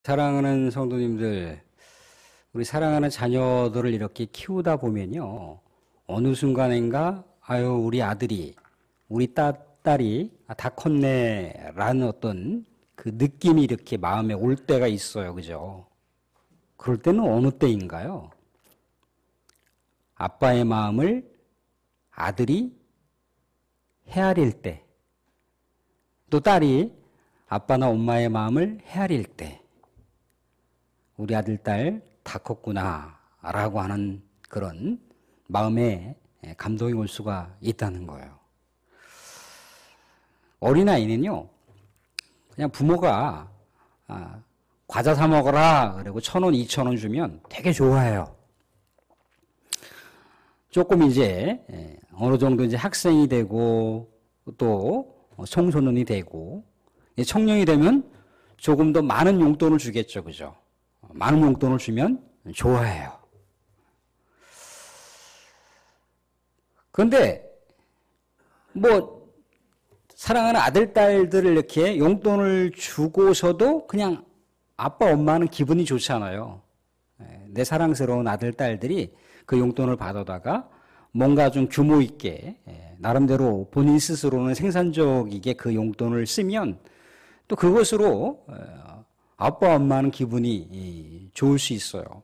사랑하는 성도님들, 우리 사랑하는 자녀들을 이렇게 키우다 보면요, 어느 순간인가, 아유, 우리 아들이, 우리 딸이 다 컸네, 라는 어떤 그 느낌이 이렇게 마음에 올 때가 있어요. 그죠? 그럴 때는 어느 때인가요? 아빠의 마음을 아들이 헤아릴 때, 또 딸이 아빠나 엄마의 마음을 헤아릴 때, 우리 아들, 딸 다 컸구나 라고 하는 그런 마음에 감동이 올 수가 있다는 거예요. 어린아이는요, 그냥 부모가 과자 사 먹어라 그리고 1,000원, 2,000원 주면 되게 좋아해요. 조금 이제 어느 정도 이제 학생이 되고 또 청소년이 되고 청년이 되면 조금 더 많은 용돈을 주겠죠. 그죠? 많은 용돈을 주면 좋아해요. 그런데 뭐 사랑하는 아들, 딸들을 이렇게 용돈을 주고서도 그냥 아빠, 엄마는 기분이 좋지 않아요. 내 사랑스러운 아들, 딸들이 그 용돈을 받아다가 뭔가 좀 규모 있게 나름대로 본인 스스로는 생산적이게 그 용돈을 쓰면 또 그것으로 아빠, 엄마는 기분이 좋을 수 있어요.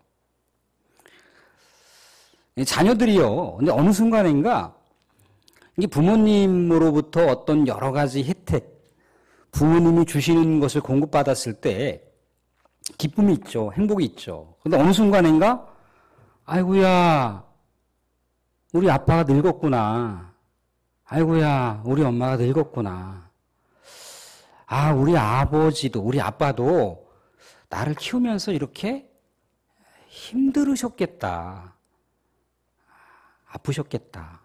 자녀들이요. 근데 어느 순간인가 부모님으로부터 어떤 여러 가지 혜택, 부모님이 주시는 것을 공급받았을 때 기쁨이 있죠. 행복이 있죠. 근데 어느 순간인가 아이고야, 우리 아빠가 늙었구나. 아이고야, 우리 엄마가 늙었구나. 아, 우리 아버지도, 우리 아빠도 나를 키우면서 이렇게 힘들으셨겠다. 아프셨겠다.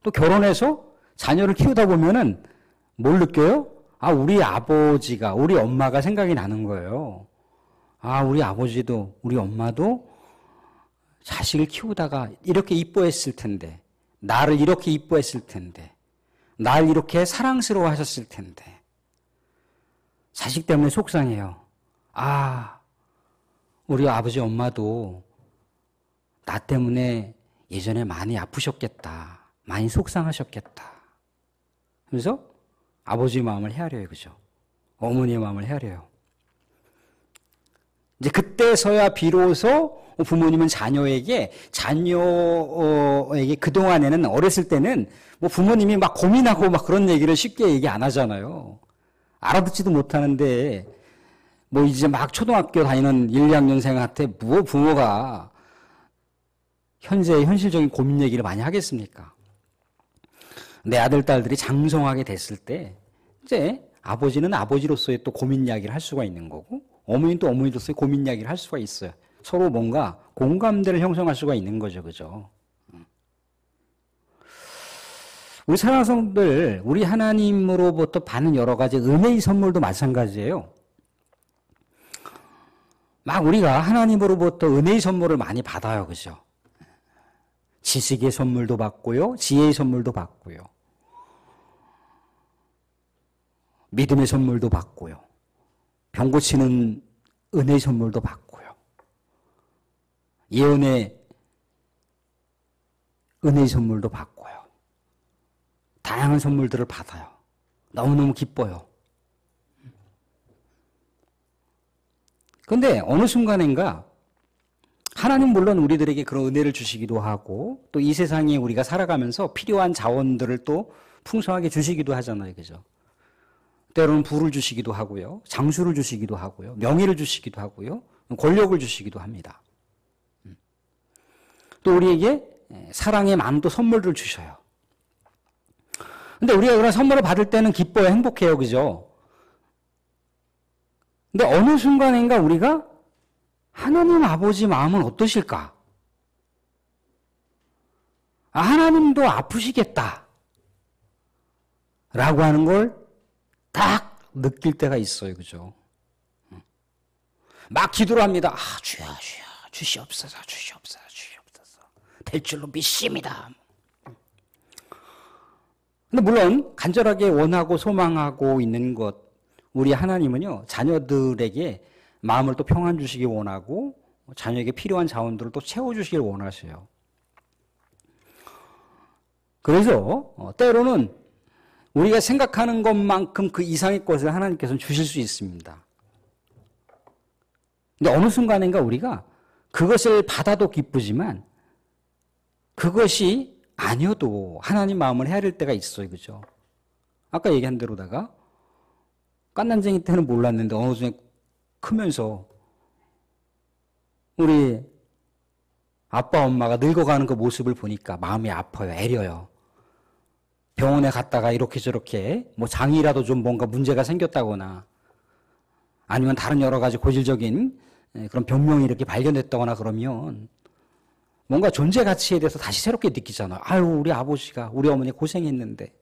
또 결혼해서 자녀를 키우다 보면은 뭘 느껴요? 아, 우리 아버지가, 우리 엄마가 생각이 나는 거예요. 아, 우리 아버지도, 우리 엄마도 자식을 키우다가 이렇게 이뻐했을 텐데, 나를 이렇게 이뻐했을 텐데, 날 이렇게 사랑스러워 하셨을 텐데, 자식 때문에 속상해요. 아, 우리 아버지 엄마도 나 때문에 예전에 많이 아프셨겠다. 많이 속상하셨겠다. 그래서 아버지의 마음을 헤아려요. 그죠? 어머니의 마음을 헤아려요. 이제 그때서야 비로소 부모님은 자녀에게 그동안에는 어렸을 때는 뭐 부모님이 막 고민하고 막 그런 얘기를 쉽게 얘기 안 하잖아요. 알아듣지도 못하는데 뭐 이제 막 초등학교 다니는 1, 2학년생한테 뭐 부모가 현실적인 고민 얘기를 많이 하겠습니까? 내 아들, 딸들이 장성하게 됐을 때 이제 아버지는 아버지로서의 또 고민 이야기를 할 수가 있는 거고 어머니는 또 어머니로서의 고민 이야기를 할 수가 있어요. 서로 뭔가 공감대를 형성할 수가 있는 거죠. 그죠? 우리 사랑하는 성도들, 우리 하나님으로부터 받는 여러 가지 은혜의 선물도 마찬가지예요. 막 우리가 하나님으로부터 은혜의 선물을 많이 받아요. 그죠? 지식의 선물도 받고요. 지혜의 선물도 받고요. 믿음의 선물도 받고요. 병 고치는 은혜의 선물도 받고요. 예언의 은혜의 선물도 받고요. 다양한 선물들을 받아요. 너무너무 기뻐요. 그런데 어느 순간인가 하나님 물론 우리들에게 그런 은혜를 주시기도 하고 또 이 세상에 우리가 살아가면서 필요한 자원들을 또 풍성하게 주시기도 하잖아요. 그죠? 때로는 부를 주시기도 하고요. 장수를 주시기도 하고요. 명예를 주시기도 하고요. 권력을 주시기도 합니다. 또 우리에게 사랑의 많은 선물을 주셔요. 근데 우리가 그런 선물을 받을 때는 기뻐요. 행복해요. 그죠? 근데 어느 순간인가 우리가 하나님 아버지 마음은 어떠실까? 아, 하나님도 아프시겠다. 라고 하는 걸 딱 느낄 때가 있어요. 그죠? 막 기도를 합니다. 아, 주여, 주여, 주시옵소서, 주시옵소서, 주시옵소서. 될 줄로 믿습니다. 근데 물론 간절하게 원하고 소망하고 있는 것, 우리 하나님은요, 자녀들에게 마음을 또 평안 주시기 원하고 자녀에게 필요한 자원들을 또 채워주시길 원하세요. 그래서 때로는 우리가 생각하는 것만큼 그 이상의 것을 하나님께서는 주실 수 있습니다. 근데 어느 순간인가 우리가 그것을 받아도 기쁘지만 그것이 아니어도 하나님 마음을 헤아릴 때가 있어요. 그죠? 아까 얘기한 대로다가 깐난쟁이 때는 몰랐는데 어느 순간 크면서 우리 아빠 엄마가 늙어가는 그 모습을 보니까 마음이 아파요. 애려요. 병원에 갔다가 이렇게 저렇게 뭐 장이라도 좀 뭔가 문제가 생겼다거나 아니면 다른 여러 가지 고질적인 그런 병명이 이렇게 발견됐다거나 그러면 뭔가 존재 가치에 대해서 다시 새롭게 느끼잖아요. 아유, 우리 아버지가, 우리 어머니 고생했는데.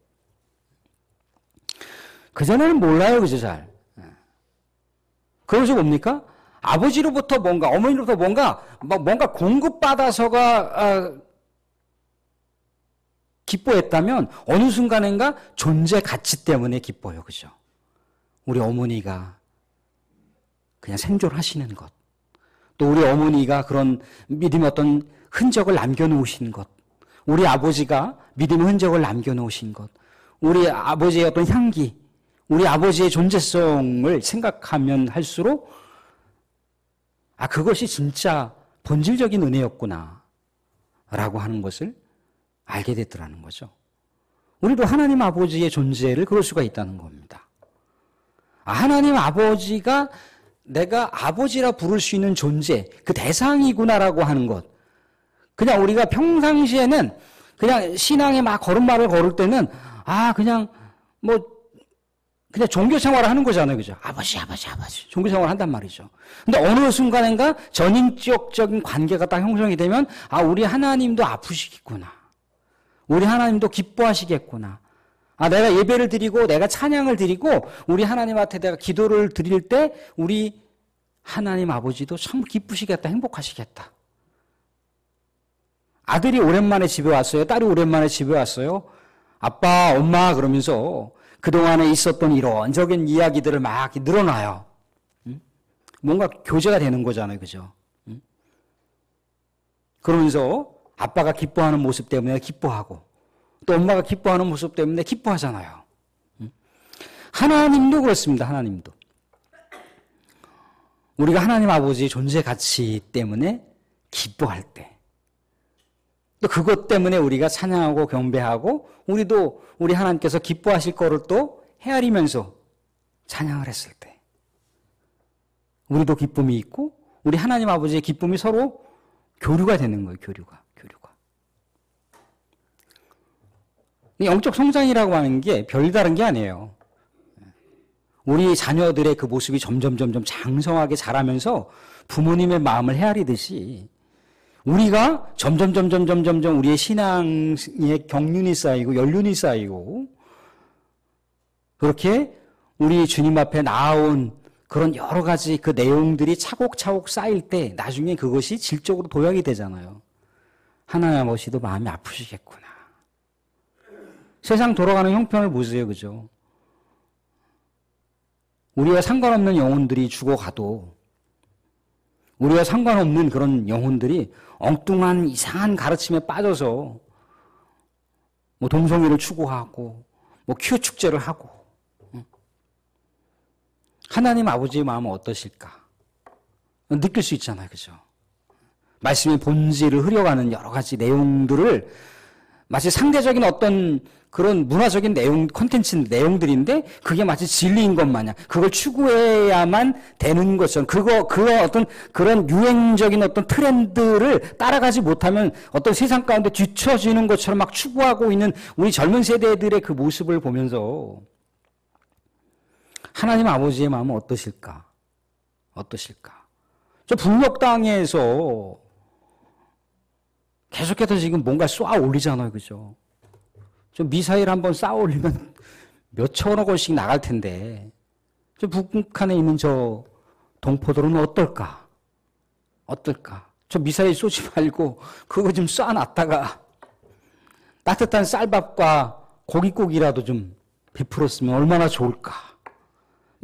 그전에는 몰라요, 그죠, 잘. 그러면서 뭡니까? 아버지로부터 뭔가, 어머니로부터 뭔가 공급받아서가, 기뻐했다면 어느 순간인가 존재 가치 때문에 기뻐요, 그죠? 우리 어머니가 그냥 생존하시는 것. 또 우리 어머니가 그런 믿음의 어떤 흔적을 남겨놓으신 것. 우리 아버지가 믿음의 흔적을 남겨놓으신 것. 우리 아버지의 어떤 향기. 우리 아버지의 존재성을 생각하면 할수록 그것이 진짜 본질적인 은혜였구나 라고 하는 것을 알게 됐더라는 거죠. 우리도 하나님 아버지의 존재를 그럴 수가 있다는 겁니다. 하나님 아버지가 내가 아버지라 부를 수 있는 존재, 그 대상이구나라고 하는 것. 그냥 우리가 평상시에는 그냥 신앙의 막 걸음마를 걸을 때는 그냥 종교 생활을 하는 거잖아요. 그죠? 아버지. 종교 생활을 한단 말이죠. 근데 어느 순간인가 전인격적인 관계가 딱 형성이 되면 우리 하나님도 아프시겠구나. 우리 하나님도 기뻐하시겠구나. 내가 예배를 드리고 내가 찬양을 드리고 우리 하나님한테 내가 기도를 드릴 때 우리 하나님 아버지도 참 기쁘시겠다. 행복하시겠다. 아들이 오랜만에 집에 왔어요. 딸이 오랜만에 집에 왔어요. 아빠, 엄마 그러면서 그동안에 있었던 이런저런 이야기들을 막 늘어놔요. 뭔가 교제가 되는 거잖아요. 그죠? 그러면서 아빠가 기뻐하는 모습 때문에 기뻐하고 또 엄마가 기뻐하는 모습 때문에 기뻐하잖아요. 하나님도 그렇습니다. 하나님도. 우리가 하나님 아버지의 존재 가치 때문에 기뻐할 때 또 그것 때문에 우리가 찬양하고 경배하고 우리도 우리 하나님께서 기뻐하실 거를 또 헤아리면서 찬양을 했을 때 우리도 기쁨이 있고 우리 하나님 아버지의 기쁨이 서로 교류가 되는 거예요. 교류가. 영적 성장이라고 하는 게 별다른 게 아니에요. 우리 자녀들의 그 모습이 점점 장성하게 자라면서 부모님의 마음을 헤아리듯이 우리가 점점 우리의 신앙의 경륜이 쌓이고 연륜이 쌓이고 그렇게 우리 주님 앞에 나아온 그런 여러 가지 그 내용들이 차곡차곡 쌓일 때 나중에 그것이 질적으로 도약이 되잖아요. 하나님 아버지도 마음이 아프시겠구나. 세상 돌아가는 형편을 보세요. 그죠? 우리와 상관없는 영혼들이 죽어가도 우리와 상관없는 그런 영혼들이 엉뚱한 이상한 가르침에 빠져서 동성애를 추구하고 퀴어 축제를 하고 하나님 아버지의 마음은 어떠실까? 느낄 수 있잖아요. 그죠? 말씀의 본질을 흐려가는 여러 가지 내용들을 마치 상대적인 어떤 그런 문화적인 콘텐츠 내용들인데 그게 마치 진리인 것 마냥 그걸 추구해야만 되는 것처럼 그거 어떤 그런 유행적인 어떤 트렌드를 따라가지 못하면 어떤 세상 가운데 뒤처지는 것처럼 막 추구하고 있는 우리 젊은 세대들의 그 모습을 보면서 하나님 아버지의 마음은 어떠실까? 저 북녘 땅에서 계속해서 지금 뭔가 쏘아 올리잖아요. 그죠? 저 미사일 한번 쏘아 올리면 몇 천억 원씩 나갈 텐데, 저 북한에 있는 저 동포들은 어떨까? 저 미사일 쏘지 말고 그거 좀 쏴놨다가 따뜻한 쌀밥과 고깃국이라도 좀 베풀었으면 얼마나 좋을까?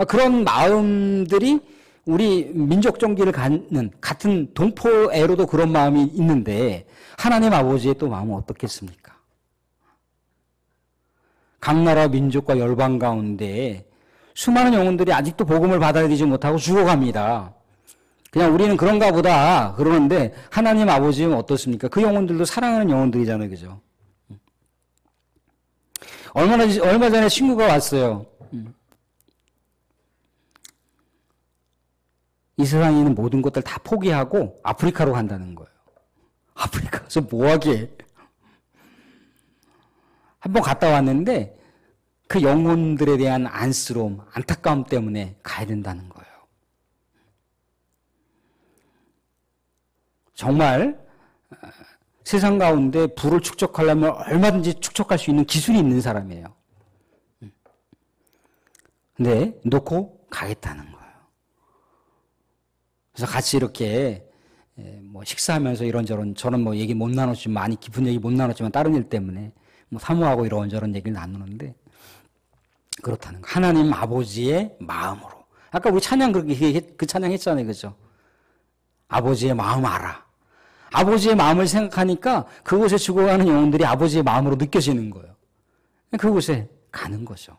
그런 마음들이 우리 민족 정기를 갖는 같은 동포애로도 그런 마음이 있는데 하나님 아버지의 또 마음은 어떻겠습니까? 각 나라 민족과 열방 가운데 수많은 영혼들이 아직도 복음을 받아들이지 못하고 죽어갑니다. 그냥 우리는 그런가 보다 그러는데 하나님 아버지는 어떻습니까? 그 영혼들도 사랑하는 영혼들이잖아요. 그죠? 얼마 전에 친구가 왔어요. 이 세상에 있는 모든 것들 다 포기하고 아프리카로 간다는 거예요. 아프리카 가서 뭐하게. 한번 갔다 왔는데 그 영혼들에 대한 안쓰러움, 안타까움 때문에 가야 된다는 거예요. 정말 세상 가운데 부를 축적하려면 얼마든지 축적할 수 있는 기술이 있는 사람이에요. 근데 놓고 가겠다는 거예요. 그래서 같이 이렇게 뭐 식사하면서 이런저런 저는 뭐 얘기 못 나눴지만 많이 깊은 얘기 못 나눴지만 다른 일 때문에 뭐 사모하고 이런저런 얘기를 나누는데 그렇다는 거. 하나님 아버지의 마음으로. 아까 우리 찬양 그 찬양 했잖아요. 그죠? 아버지의 마음 알아. 아버지의 마음을 생각하니까 그곳에 죽어가는 영혼들이 아버지의 마음으로 느껴지는 거예요. 그곳에 가는 거죠.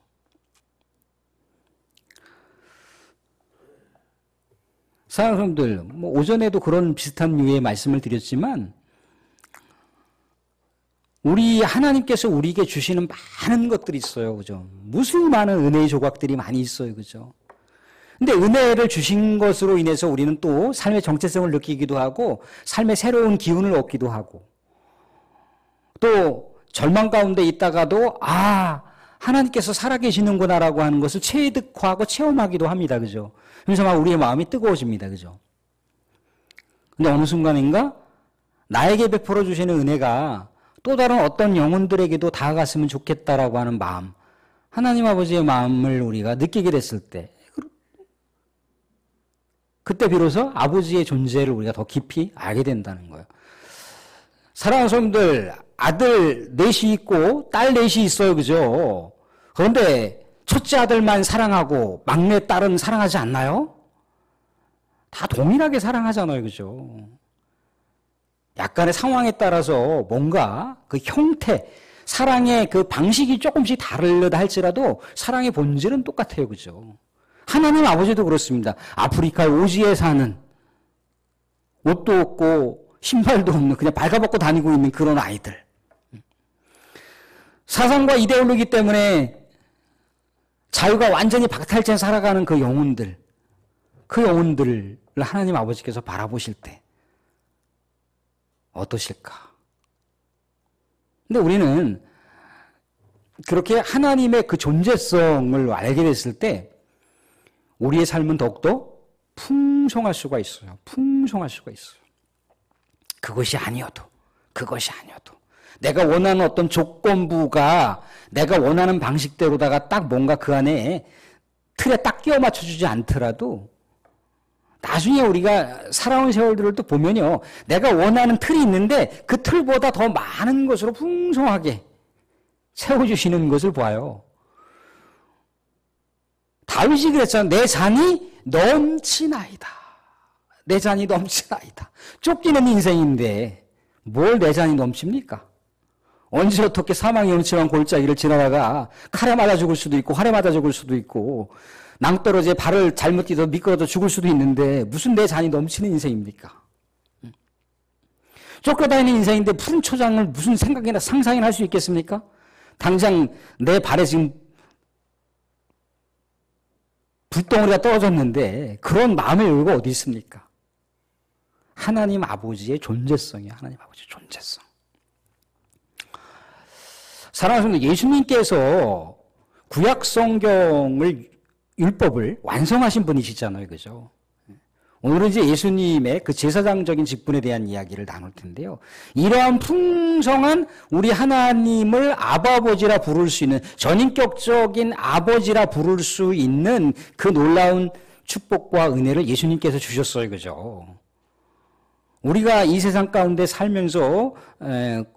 사랑하는 분들, 뭐 오전에도 그런 비슷한 류의 말씀을 드렸지만 우리 하나님께서 우리에게 주시는 많은 것들이 있어요. 그죠? 무슨 많은 은혜의 조각들이 많이 있어요. 그죠? 근데 은혜를 주신 것으로 인해서 우리는 또 삶의 정체성을 느끼기도 하고 삶의 새로운 기운을 얻기도 하고 또 절망 가운데 있다가도 하나님께서 살아계시는구나라고 하는 것을 체득하고 체험하기도 합니다. 그죠? 그래서 막 우리의 마음이 뜨거워집니다. 그죠? 근데 어느 순간인가 나에게 베풀어 주시는 은혜가 또 다른 어떤 영혼들에게도 다가갔으면 좋겠다라고 하는 마음, 하나님 아버지의 마음을 우리가 느끼게 됐을 때 그때 비로소 아버지의 존재를 우리가 더 깊이 알게 된다는 거예요. 사랑하는 성도들, 아들 넷이 있고 딸 넷이 있어요. 그죠? 그런데 첫째 아들만 사랑하고 막내 딸은 사랑하지 않나요? 다 동일하게 사랑하잖아요. 그죠? 약간의 상황에 따라서 뭔가 그 형태, 사랑의 그 방식이 조금씩 다르다 할지라도 사랑의 본질은 똑같아요. 그죠? 하나님 아버지도 그렇습니다. 아프리카 오지에 사는 옷도 없고 신발도 없는 그냥 발가벗고 다니고 있는 그런 아이들. 사상과 이데올로기 때문에 자유가 완전히 박탈된 살아가는 그 영혼들, 그 영혼들을 하나님 아버지께서 바라보실 때 어떠실까? 근데 우리는 그렇게 하나님의 그 존재성을 알게 됐을 때 우리의 삶은 더욱더 풍성할 수가 있어요. 풍성할 수가 있어요. 그것이 아니어도 내가 원하는 어떤 조건부가 내가 원하는 방식대로다가 딱 뭔가 그 안에 틀에 딱 끼워 맞춰주지 않더라도 나중에 우리가 살아온 세월들을 또 보면요. 내가 원하는 틀이 있는데 그 틀보다 더 많은 것으로 풍성하게 채워주시는 것을 봐요. 다윗이 그랬잖아요. 내 잔이 넘치나이다. 내 잔이 넘치나이다. 쫓기는 인생인데 뭘 내 잔이 넘칩니까? 언제 어떻게 사망의 음침한 골짜기를 지나다가 칼에 맞아 죽을 수도 있고 활에 맞아 죽을 수도 있고 낭떠러지에 발을 잘못 뛰어서 미끄러져 죽을 수도 있는데 무슨 내 잔이 넘치는 인생입니까? 쫓겨다니는 인생인데 푸른 초장을 무슨 생각이나 상상이나 할 수 있겠습니까? 당장 내 발에 지금 불덩어리가 떨어졌는데 그런 마음의 여유가 어디 있습니까? 하나님 아버지의 존재성이에요. 하나님 아버지의 존재성. 사랑하는 성도, 예수님께서 구약 성경을 율법을 완성하신 분이시잖아요. 그죠? 오늘은 이제 예수님의 그 제사장적인 직분에 대한 이야기를 나눌 텐데요. 이러한 풍성한 우리 하나님을 아버지라 부를 수 있는 전인격적인 아버지라 부를 수 있는 그 놀라운 축복과 은혜를 예수님께서 주셨어요. 그죠? 우리가 이 세상 가운데 살면서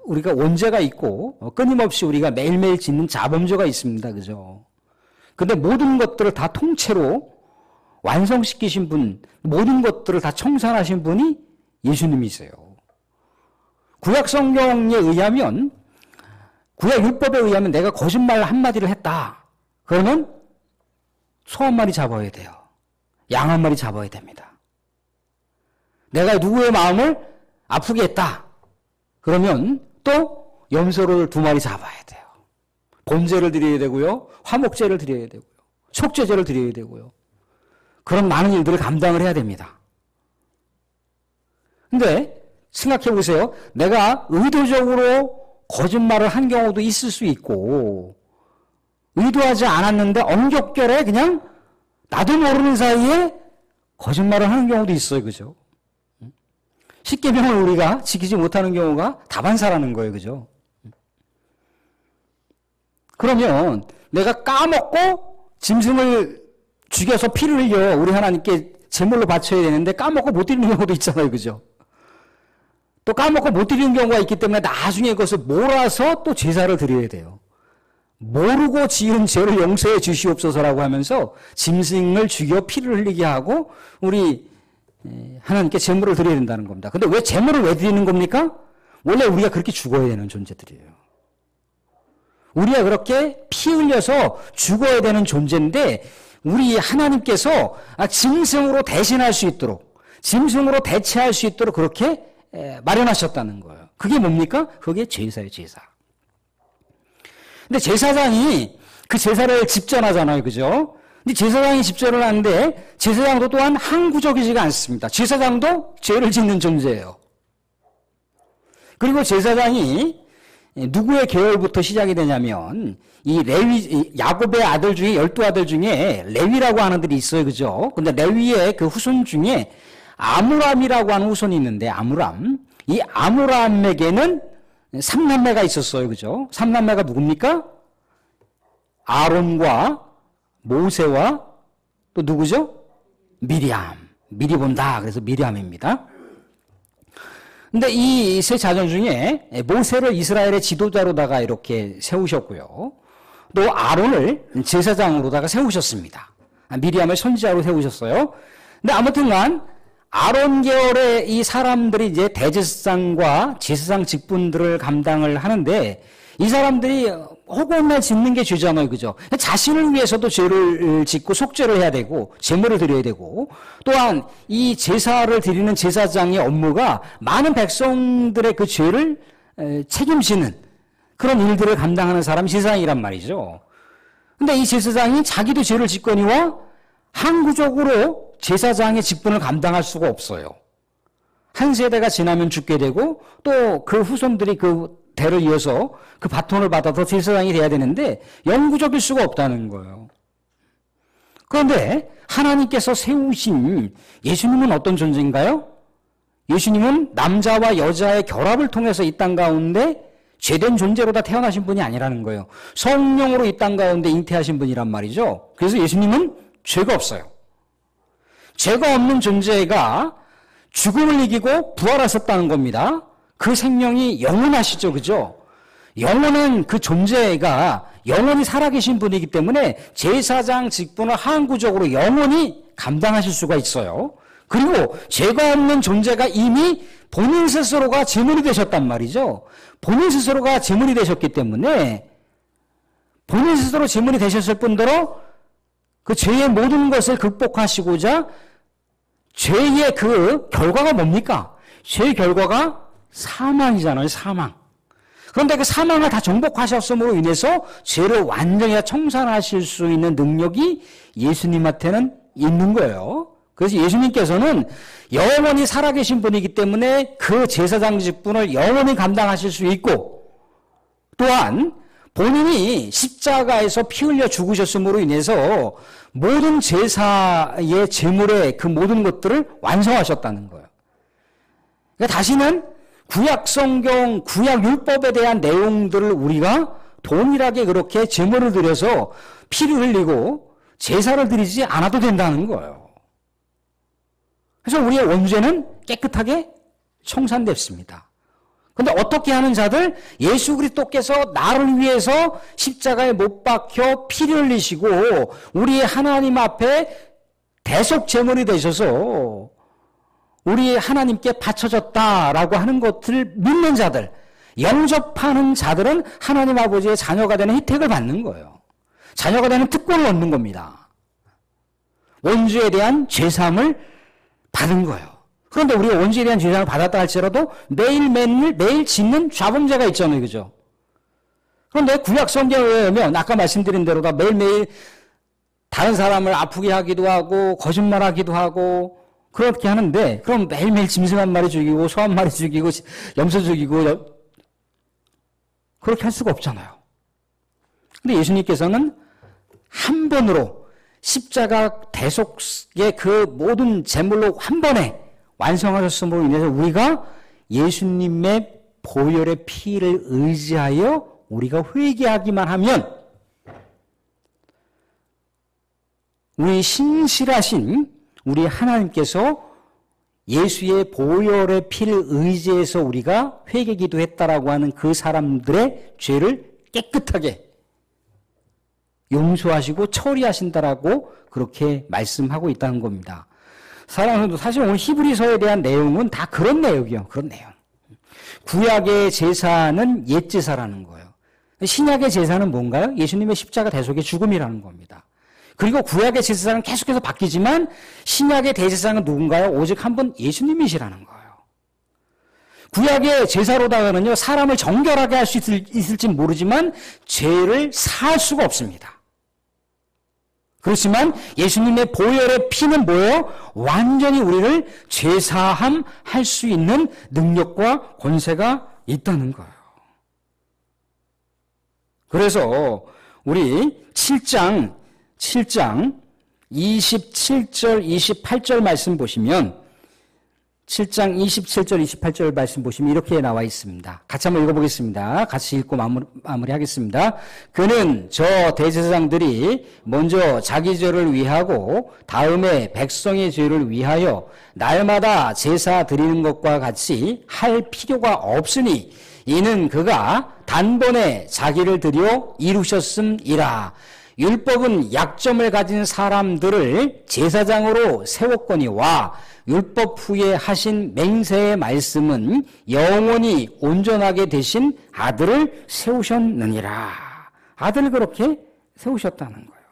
우리가 원죄가 있고 끊임없이 우리가 매일매일 짓는 자범죄가 있습니다. 그죠? 근데 모든 것들을 다 통째로 완성시키신 분, 모든 것들을 다 청산하신 분이 예수님이세요. 구약 성경에 의하면, 구약 율법에 의하면 내가 거짓말 한마디를 했다. 그러면 소 한 마리 잡아야 돼요. 양 한 마리 잡아야 됩니다. 내가 누구의 마음을 아프게 했다. 그러면 또 염소를 2마리 잡아야 돼요. 번제를 드려야 되고요. 화목제를 드려야 되고요. 속죄제를 드려야 되고요. 그런 많은 일들을 감당을 해야 됩니다. 근데 생각해 보세요. 내가 의도적으로 거짓말을 한 경우도 있을 수 있고 의도하지 않았는데 엄격결에 그냥 나도 모르는 사이에 거짓말을 하는 경우도 있어요. 그죠? 십계명을 우리가 지키지 못하는 경우가 다반사라는 거예요. 그죠? 그러면 내가 까먹고 짐승을 죽여서 피를 흘려 우리 하나님께 제물로 바쳐야 되는데 까먹고 못 드리는 경우도 있잖아요. 그죠? 또 까먹고 못 드리는 경우가 있기 때문에 나중에 그것을 몰아서 또 제사를 드려야 돼요. 모르고 지은 죄를 용서해 주시옵소서라고 하면서 짐승을 죽여 피를 흘리게 하고 우리 하나님께 제물을 드려야 된다는 겁니다. 근데 왜 제물을 왜 드리는 겁니까? 원래 우리가 그렇게 죽어야 되는 존재들이에요. 우리가 그렇게 피 흘려서 죽어야 되는 존재인데 우리 하나님께서 짐승으로 대신할 수 있도록 짐승으로 대체할 수 있도록 그렇게 마련하셨다는 거예요. 그게 뭡니까? 그게 제사예요. 제사. 근데 제사장이 그 제사를 집전하잖아요. 그죠? 근데 제사장이 집전을 하는데 제사장도 또한 항구적이지가 않습니다. 제사장도 죄를 짓는 존재예요. 그리고 제사장이 누구의 계열부터 시작이 되냐면 이 레위 야곱의 아들 중에 12아들 중에 레위라고 하는 들이 있어요. 그죠? 근데 레위의 그 후손 중에 아므람이라고 하는 후손이 있는데 아므람. 이 아므람에게는 3남매가 있었어요. 그죠? 3남매가 누굽니까? 아론과 모세와 또 누구죠? 미리암. 미리 본다. 그래서 미리암입니다. 근데 이 세 자손 중에 모세를 이스라엘의 지도자로다가 이렇게 세우셨고요. 또 아론을 제사장으로다가 세우셨습니다. 미리암을 선지자로 세우셨어요. 근데 아무튼간 아론 계열의 이 사람들이 이제 대제사장과 제사장 직분들을 감당을 하는데 이 사람들이 허구한 짓는 게 죄잖아요. 그죠? 자신을 위해서도 죄를 짓고 속죄를 해야 되고 제물을 드려야 되고 또한 이 제사를 드리는 제사장의 업무가 많은 백성들의 그 죄를 책임지는 그런 일들을 감당하는 사람이 제사장이란 말이죠. 근데 이 제사장이 자기도 죄를 짓거니와 항구적으로 제사장의 직분을 감당할 수가 없어요. 한 세대가 지나면 죽게 되고 또 그 후손들이 그 대를 이어서 그 바톤을 받아서 제사장이 돼야 되는데 영구적일 수가 없다는 거예요. 그런데 하나님께서 세우신 예수님은 어떤 존재인가요? 예수님은 남자와 여자의 결합을 통해서 이 땅 가운데 죄된 존재로 다 태어나신 분이 아니라는 거예요. 성령으로 이 땅 가운데 잉태하신 분이란 말이죠. 그래서 예수님은 죄가 없어요. 죄가 없는 존재가 죽음을 이기고 부활하셨다는 겁니다. 그 생명이 영원하시죠. 그죠? 영원한 그 존재가 영원히 살아계신 분이기 때문에 제사장 직분을 항구적으로 영원히 감당하실 수가 있어요. 그리고 죄가 없는 존재가 이미 본인 스스로가 제물이 되셨단 말이죠. 본인 스스로가 제물이 되셨기 때문에 본인 스스로 제물이 되셨을 뿐더러 그 죄의 모든 것을 극복하시고자 죄의 그 결과가 뭡니까? 죄의 결과가 사망이잖아요. 사망. 그런데 그 사망을 다 정복하셨음으로 인해서 죄를 완전히 청산하실 수 있는 능력이 예수님한테는 있는 거예요. 그래서 예수님께서는 영원히 살아계신 분이기 때문에 그 제사장 직분을 영원히 감당하실 수 있고 또한 본인이 십자가에서 피 흘려 죽으셨음으로 인해서 모든 제사의 제물의 그 모든 것들을 완성하셨다는 거예요. 그러니까 다시는 구약 성경, 구약 율법에 대한 내용들을 우리가 동일하게 그렇게 제물을 드려서 피를 흘리고 제사를 드리지 않아도 된다는 거예요. 그래서 우리의 원죄는 깨끗하게 청산됐습니다. 그런데 어떻게 하는 자들? 예수 그리스도께서 나를 위해서 십자가에 못 박혀 피를 흘리시고 우리 하나님 앞에 대속 제물이 되셔서 우리 하나님께 바쳐졌다라고 하는 것을 믿는 자들, 영접하는 자들은 하나님 아버지의 자녀가 되는 혜택을 받는 거예요. 자녀가 되는 특권을 얻는 겁니다. 원주에 대한 죄사함을 받은 거예요. 그런데 우리가 원주에 대한 죄사함을 받았다 할지라도 매일 짓는 죄범죄가 있잖아요. 그죠? 그런데 구약 성경에 보면 아까 말씀드린 대로 다 매일매일 다른 사람을 아프게 하기도 하고 거짓말하기도 하고 그렇게 하는데 그럼 매일매일 짐승 한 마리 죽이고 소 한 마리 죽이고 염소 죽이고 그렇게 할 수가 없잖아요. 근데 예수님께서는 한 번으로 십자가 대속의 그 모든 제물로 한 번에 완성하셨음으로 인해서 우리가 예수님의 보혈의 피를 의지하여 우리가 회개하기만 하면 우리 신실하신 우리 하나님께서 예수의 보혈의 피를 의지해서 우리가 회개 기도했다라고 하는 그 사람들의 죄를 깨끗하게 용서하시고 처리하신다라고 그렇게 말씀하고 있다는 겁니다. 사랑하는 성도, 사실 오늘 히브리서에 대한 내용은 다 그런 내용이에요. 그런 내용. 구약의 제사는 옛 제사라는 거예요. 신약의 제사는 뭔가요? 예수님의 십자가 대속의 죽음이라는 겁니다. 그리고 구약의 제사장은 계속해서 바뀌지만 신약의 대제사장은 누군가요? 오직 한 분 예수님이시라는 거예요. 구약의 제사로다가는요, 사람을 정결하게 할 수 있을지 모르지만 죄를 사할 수가 없습니다. 그렇지만 예수님의 보혈의 피는 뭐예요? 완전히 우리를 죄사함 할 수 있는 능력과 권세가 있다는 거예요. 그래서 우리 7장 27절, 28절 말씀 보시면 7장 27절, 28절 말씀 보시면 이렇게 나와 있습니다. 같이 한번 읽어보겠습니다. 같이 읽고 마무리하겠습니다. 그는 저 대제사장들이 먼저 자기 죄를 위하고 다음에 백성의 죄를 위하여 날마다 제사 드리는 것과 같이 할 필요가 없으니 이는 그가 단번에 자기를 드려 이루셨음이라. 율법은 약점을 가진 사람들을 제사장으로 세웠거니와 율법 후에 하신 맹세의 말씀은 영원히 온전하게 되신 아들을 세우셨느니라. 아들을 그렇게 세우셨다는 거예요.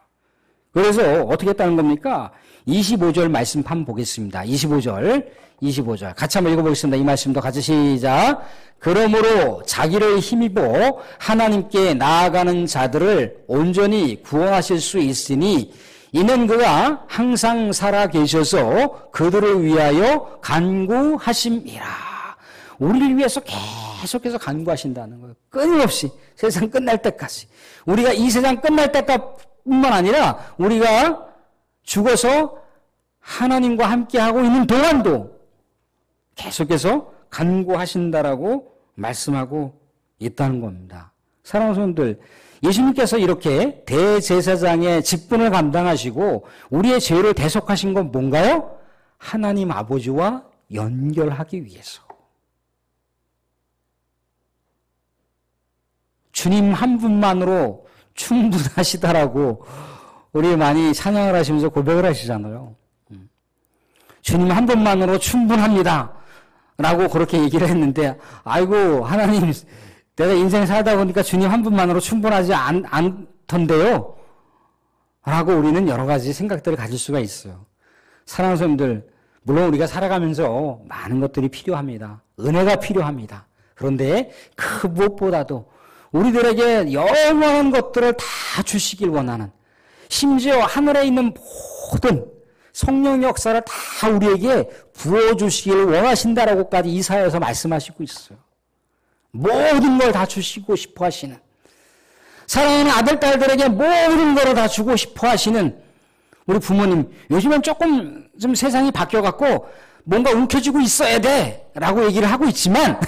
그래서 어떻게 했다는 겁니까? 25절 말씀 한번 보겠습니다. 25절 같이 한번 읽어보겠습니다. 이 말씀도 같이 시작. 그러므로 자기를 힘입어 하나님께 나아가는 자들을 온전히 구원하실 수 있으니 이는 그가 항상 살아 계셔서 그들을 위하여 간구하심이라. 우리를 위해서 계속해서 간구하신다는 거예요. 끊임없이 세상 끝날 때까지. 우리가 이 세상 끝날 때까지뿐만 아니라 우리가 죽어서 하나님과 함께하고 있는 동안도 계속해서 간구하신다라고 말씀하고 있다는 겁니다. 사랑하는 성도들, 예수님께서 이렇게 대제사장의 직분을 감당하시고 우리의 죄를 대속하신 건 뭔가요? 하나님 아버지와 연결하기 위해서. 주님 한 분만으로 충분하시다라고 우리 많이 찬양을 하시면서 고백을 하시잖아요. 주님 한 분만으로 충분합니다 라고 그렇게 얘기를 했는데, 아이고 하나님, 내가 인생 살다 보니까 주님 한 분만으로 충분하지 않던데요 라고 우리는 여러 가지 생각들을 가질 수가 있어요. 사랑하는 사람들, 물론 우리가 살아가면서 많은 것들이 필요합니다. 은혜가 필요합니다. 그런데 그 무엇보다도 우리들에게 영원한 것들을 다 주시길 원하는, 심지어 하늘에 있는 모든 성령의 역사를 다 우리에게 부어주시길 원하신다라고까지 이사야에서 말씀하시고 있어요. 모든 걸 다 주시고 싶어 하시는, 사랑하는 아들, 딸들에게 모든 걸 다 주고 싶어 하시는 우리 부모님, 요즘엔 조금 좀 세상이 바뀌어갖고 뭔가 움켜쥐고 있어야 돼 라고 얘기를 하고 있지만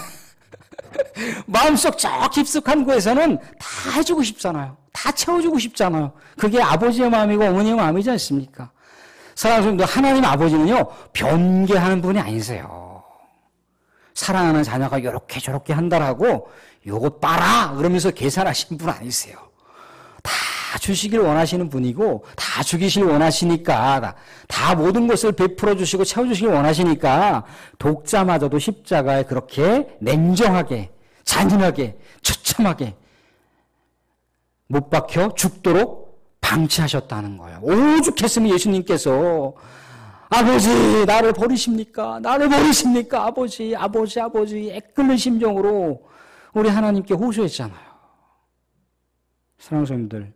마음속 저 깊숙한 곳에서는 다 해주고 싶잖아요. 다 채워주고 싶잖아요. 그게 아버지의 마음이고 어머니의 마음이지 않습니까? 사랑하는 분들, 하나님 아버지는요, 변개하는 분이 아니세요. 사랑하는 자녀가 요렇게 저렇게 한다라고 요것 봐라 그러면서 계산하신 분 아니세요. 다 주시길 원하시는 분이고 다 주기실 원하시니까 다 모든 것을 베풀어 주시고 채워주시길 원하시니까 독자마저도 십자가에 그렇게 냉정하게 잔인하게 처참하게 못 박혀 죽도록 방치하셨다는 거예요. 오죽했으면 예수님께서 아버지 나를 버리십니까? 나를 버리십니까? 아버지 애끓는 심정으로 우리 하나님께 호소했잖아요. 사랑하는 성도님들,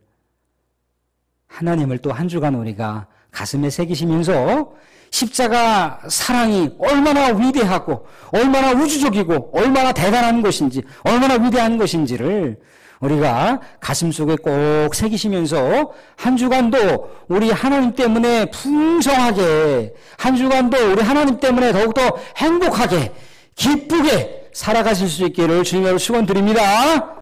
하나님을 또 한 주간 우리가 가슴에 새기시면서 십자가 사랑이 얼마나 위대하고 얼마나 우주적이고 얼마나 대단한 것인지 얼마나 위대한 것인지를 우리가 가슴속에 꼭 새기시면서 한 주간도 우리 하나님 때문에 풍성하게, 한 주간도 우리 하나님 때문에 더욱더 행복하게 기쁘게 살아가실 수 있기를 주님으로 축원드립니다.